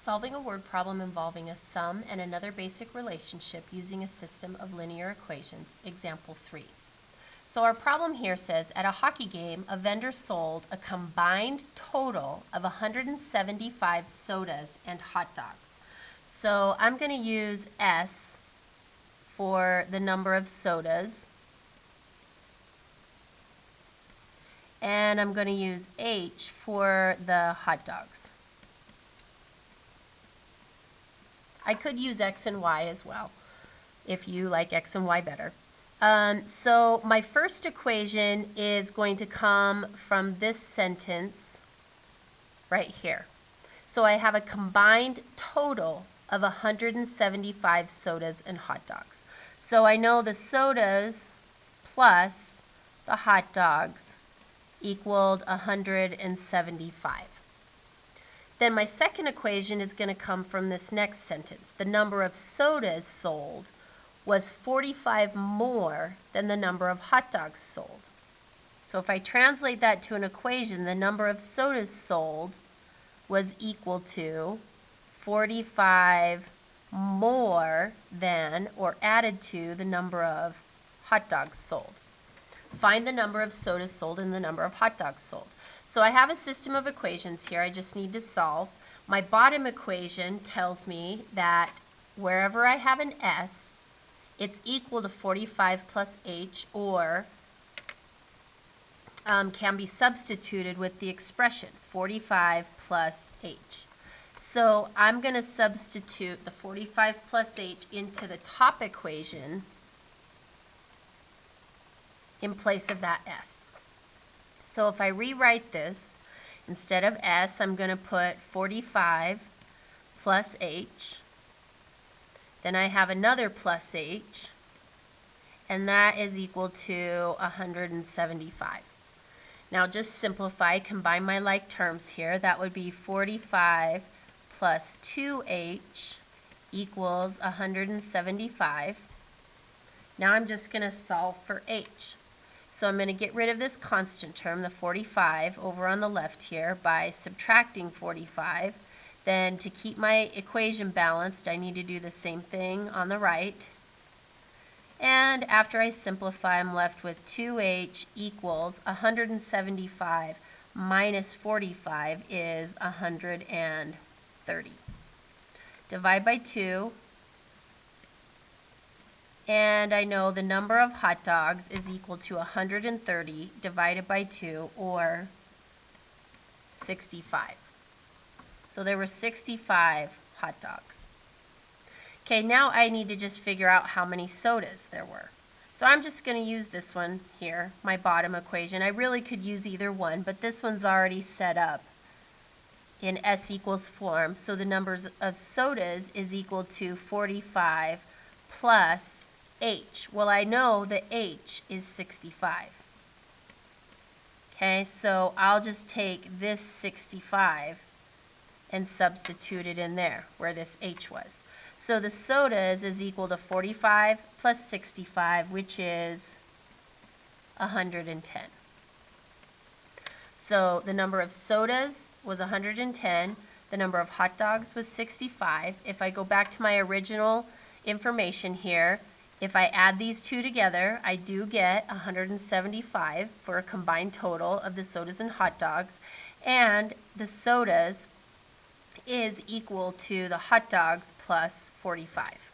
Solving a word problem involving a sum and another basic relationship using a system of linear equations, example 3. So our problem here says, at a hockey game, a vendor sold a combined total of 175 sodas and hot dogs. So I'm going to use S for the number of sodas, and I'm going to use H for the hot dogs. I could use X and Y as well, if you like X and Y better. So my first equation is going to come from this sentence right here. So I have a combined total of 175 sodas and hot dogs. So I know the sodas plus the hot dogs equaled 175. Then my second equation is going to come from this next sentence. The number of sodas sold was 45 more than the number of hot dogs sold. So if I translate that to an equation, the number of sodas sold was equal to 45 more than, or added to, the number of hot dogs sold. Find the number of sodas sold and the number of hot dogs sold. So I have a system of equations here I just need to solve. My bottom equation tells me that wherever I have an S, it's equal to 45 plus H, or can be substituted with the expression 45 plus H. So I'm going to substitute the 45 plus H into the top equation in place of that S. So if I rewrite this, instead of S, I'm going to put 45 plus H. Then I have another plus H, and that is equal to 175. Now just simplify, combine my like terms here. That would be 45 plus 2H equals 175. Now I'm just going to solve for H. So I'm going to get rid of this constant term, the 45, over on the left here by subtracting 45. Then to keep my equation balanced, I need to do the same thing on the right. And after I simplify, I'm left with 2H equals 175 minus 45 is 130. Divide by 2. And I know the number of hot dogs is equal to 130 divided by 2, or 65. So there were 65 hot dogs. Okay, now I need to just figure out how many sodas there were. So I'm just going to use this one here, my bottom equation. I really could use either one, but this one's already set up in S equals form. So the numbers of sodas is equal to 45 plus H. Well, I know that H is 65. Okay, so I'll just take this 65 and substitute it in there where this H was. So the sodas is equal to 45 plus 65, which is 110. So the number of sodas was 110. The number of hot dogs was 65. If I go back to my original information here, if I add these two together, I do get 175 for a combined total of the sodas and hot dogs. And the sodas is equal to the hot dogs plus 45.